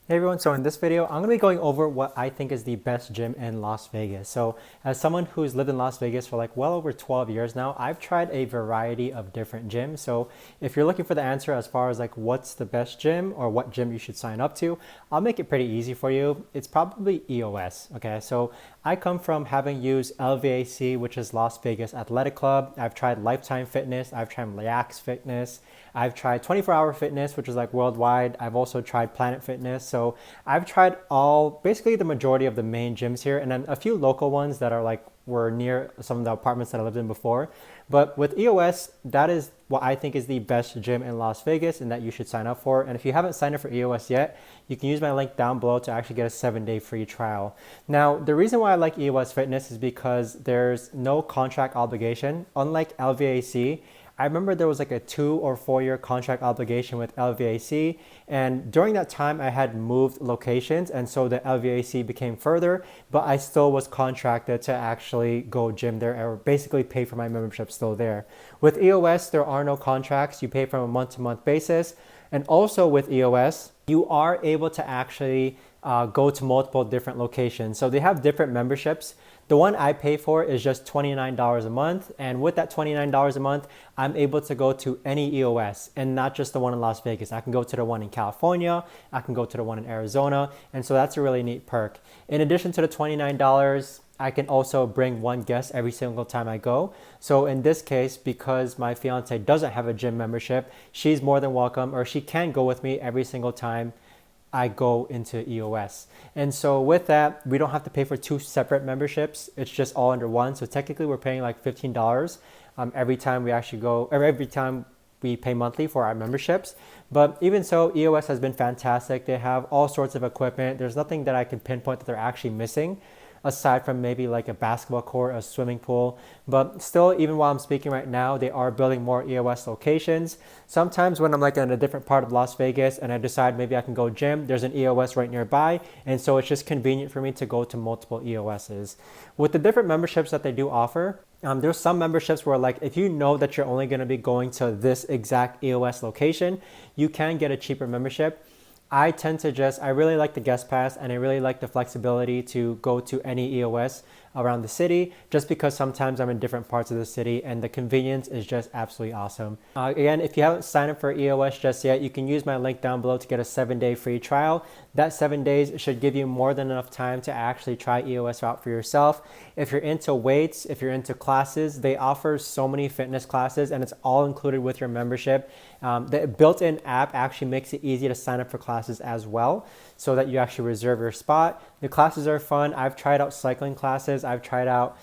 Hey everyone, so in this video, I'm going to be going over what I think is the best gym in Las Vegas. So as someone who's lived in Las Vegas for like well over 12 years now, I've tried a variety of different gyms. So if you're looking for the answer as far as like what's the best gym or what gym you should sign up to, I'll make it pretty easy for you. It's probably EOS, okay? So I come from having used LVAC, which is Las Vegas Athletic Club. I've tried Lifetime Fitness, I've tried Lax Fitness, I've tried 24 Hour Fitness, which is like worldwide. I've also tried Planet Fitness. So I've tried basically the majority of the main gyms here, and then a few local ones that are like were near some of the apartments that I lived in before. But with EOS, that is what I think is the best gym in Las Vegas and that you should sign up for. And if you haven't signed up for EOS yet, you can use my link down below to actually get a 7-day free trial. Now, the reason why I like EOS Fitness is because there's no contract obligation. Unlike LVAC, I remember there was like a 2 or 4 year contract obligation with LVAC, and during that time I had moved locations, and so the LVAC became further, but I still was contracted to actually go gym there or basically pay for my membership still there. With EOS, there are no contracts. You pay from a month-to-month basis, and also with EOS, you are able to actually go to multiple different locations. So they have different memberships. The one I pay for is just $29 a month. And with that $29 a month, I'm able to go to any EOS and not just the one in Las Vegas. I can go to the one in California. I can go to the one in Arizona. And so that's a really neat perk. In addition to the $29, I can also bring one guest every single time I go. So in this case, because my fiance doesn't have a gym membership, she's more than welcome, or she can go with me every single time I go into EOS. And so with that, we don't have to pay for two separate memberships. It's just all under one. So technically we're paying like $15 every time we actually go, or every time we pay monthly for our memberships. But even so, EOS has been fantastic. They have all sorts of equipment. There's nothing that I can pinpoint that they're actually missing, aside from maybe like a basketball court, a swimming pool. But still, even while I'm speaking right now, they are building more EOS locations. Sometimes when I'm like in a different part of Las Vegas and I decide maybe I can go gym, there's an EOS right nearby. And so it's just convenient for me to go to multiple EOSs. With the different memberships that they do offer, there's some memberships where like if you know that you're only going to be going to this exact EOS location, you can get a cheaper membership. I really like the guest pass, and I really like the flexibility to go to any EOS around the city, just because sometimes I'm in different parts of the city and the convenience is just absolutely awesome. Again, if you haven't signed up for EOS just yet, you can use my link down below to get a 7-day free trial. That 7 days should give you more than enough time to actually try EOS out for yourself. If you're into weights, if you're into classes, they offer so many fitness classes and it's all included with your membership. The built-in app actually makes it easy to sign up for classes as well, so that you actually reserve your spot. The classes are fun. I've tried out cycling classes. I've tried out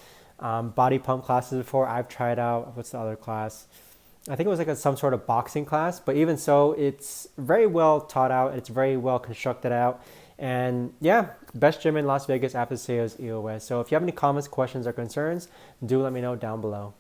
body pump classes before. I've tried out, what's the other class? I think it was like some sort of boxing class, but even so, it's very well taught out. It's very well constructed out. And yeah, best gym in Las Vegas, I have to say, is EOS. So if you have any comments, questions, or concerns, do let me know down below.